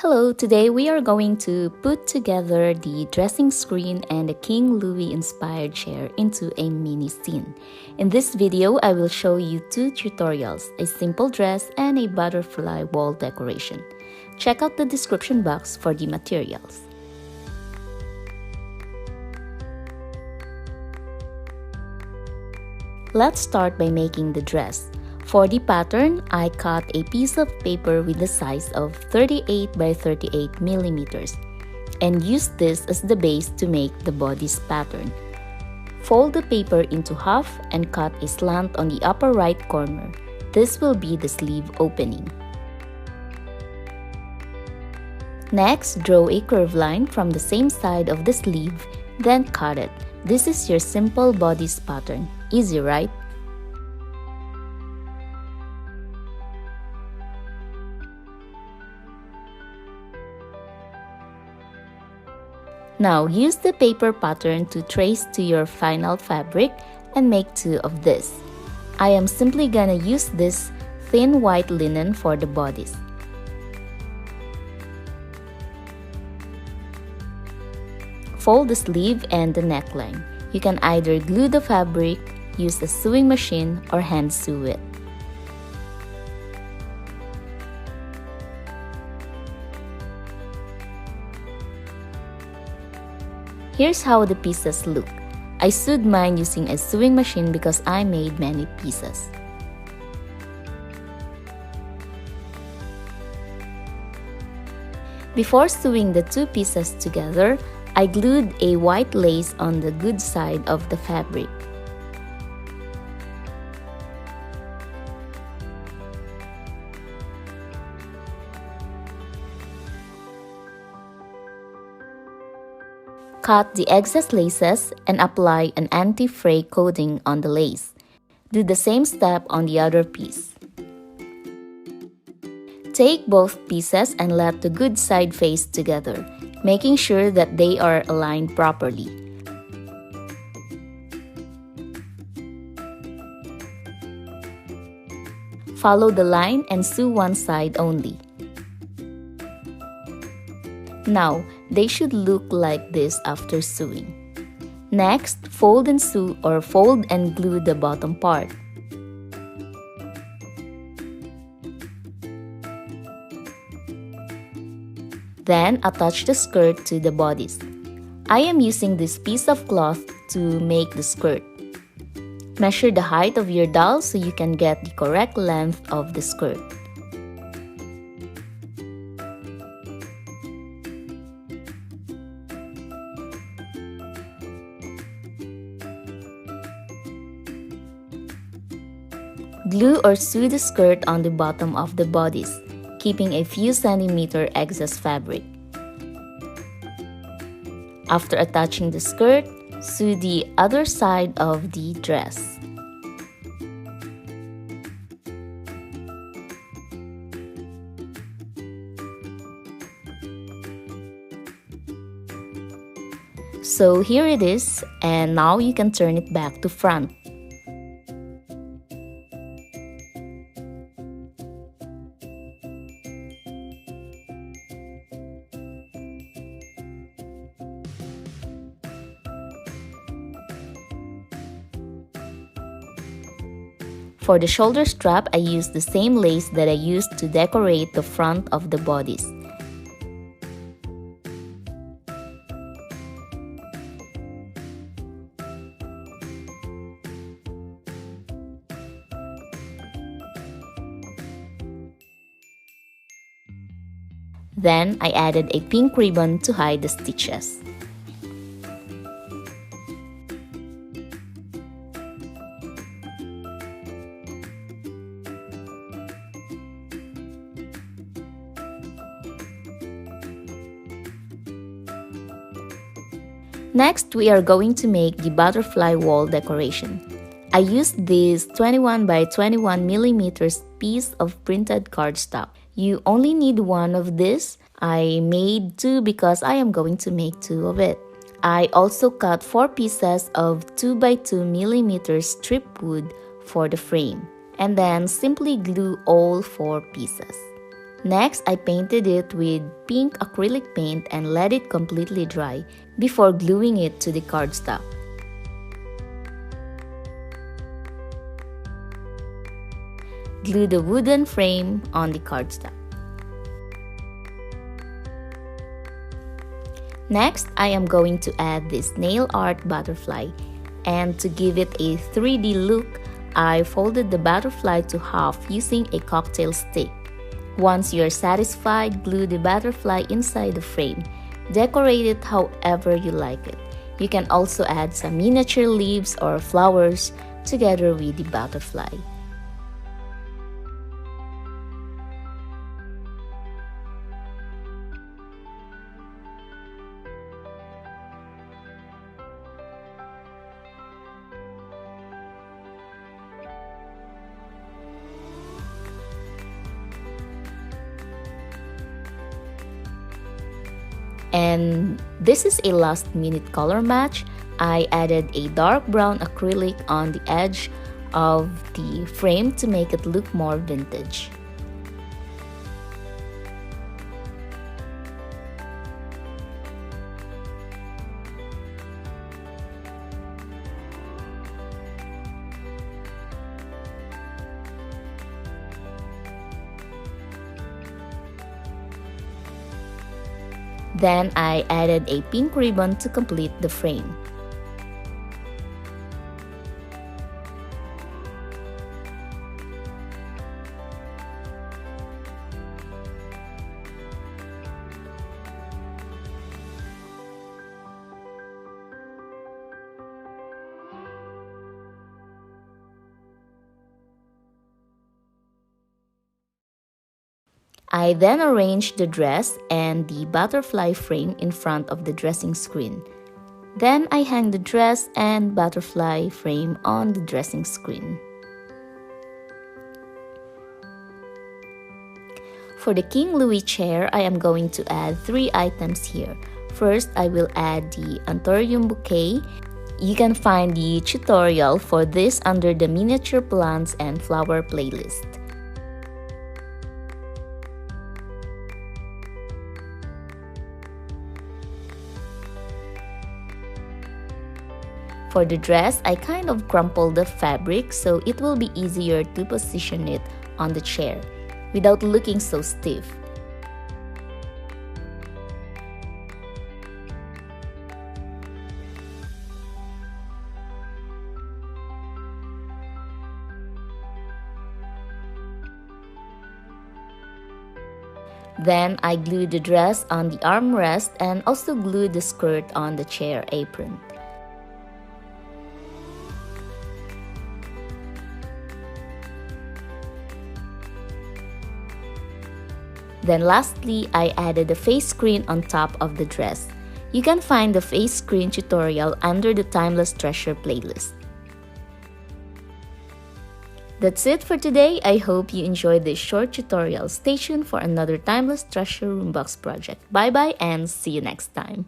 Hello, today we are going to put together the dressing screen and the King Louis inspired chair into a mini scene. In this video, I will show you two tutorials, a simple dress and a butterfly wall decoration. Check out the description box for the materials. Let's start by making the dress. For the pattern, I cut a piece of paper with the size of 38 by 38 millimeters and used this as the base to make the bodice pattern. Fold the paper into half and cut a slant on the upper right corner. This will be the sleeve opening. Next, draw a curved line from the same side of the sleeve, then cut it. This is your simple bodice pattern. Easy, right? Now, use the paper pattern to trace to your final fabric and make two of this. I am simply gonna use this thin white linen for the bodice. Fold the sleeve and the neckline. You can either glue the fabric, use a sewing machine, or hand sew it. Here's how the pieces look. I sewed mine using a sewing machine because I made many pieces. Before sewing the two pieces together, I glued a white lace on the good side of the fabric. Cut the excess laces and apply an anti-fray coating on the lace. Do the same step on the other piece. Take both pieces and let the good side face together, making sure that they are aligned properly. Follow the line and sew one side only. Now, they should look like this after sewing. Next, fold and sew or fold and glue the bottom part. Then, attach the skirt to the bodice. I am using this piece of cloth to make the skirt. Measure the height of your doll so you can get the correct length of the skirt. Glue or sew the skirt on the bottom of the bodice, keeping a few centimeter excess fabric. After attaching the skirt, sew the other side of the dress. So here it is, and now you can turn it back to front. For the shoulder strap, I used the same lace that I used to decorate the front of the bodice. Then, I added a pink ribbon to hide the stitches. Next, we are going to make the butterfly wall decoration. I used this 21 by 21 millimeters piece of printed cardstock. You only need one of this. I made two because I am going to make two of it. I also cut 4 pieces of 2 by 2 millimeters strip wood for the frame, and then simply glue all 4 pieces. Next, I painted it with pink acrylic paint and let it completely dry before gluing it to the cardstock. Glue the wooden frame on the cardstock. Next, I am going to add this nail art butterfly, and to give it a 3D look, I folded the butterfly to half using a cocktail stick. Once you're satisfied, glue the butterfly inside the frame. Decorate it however you like it. You can also add some miniature leaves or flowers together with the butterfly. And this is a last minute color match. I added a dark brown acrylic on the edge of the frame to make it look more vintage. Then I added a pink ribbon to complete the frame. I then arranged the dress and the butterfly frame in front of the dressing screen. Then I hang the dress and butterfly frame on the dressing screen. For the King Louis chair, I am going to add 3 items here. First, I will add the anthurium bouquet. You can find the tutorial for this under the miniature plants and flower playlist. For the dress, I kind of crumpled the fabric so it will be easier to position it on the chair without looking so stiff. Then I glued the dress on the armrest and also glued the skirt on the chair apron. Then lastly, I added a face screen on top of the dress. You can find the face screen tutorial under the Timeless Treasure playlist. That's it for today. I hope you enjoyed this short tutorial. Stay tuned for another Timeless Treasure Roombox project. Bye bye and see you next time.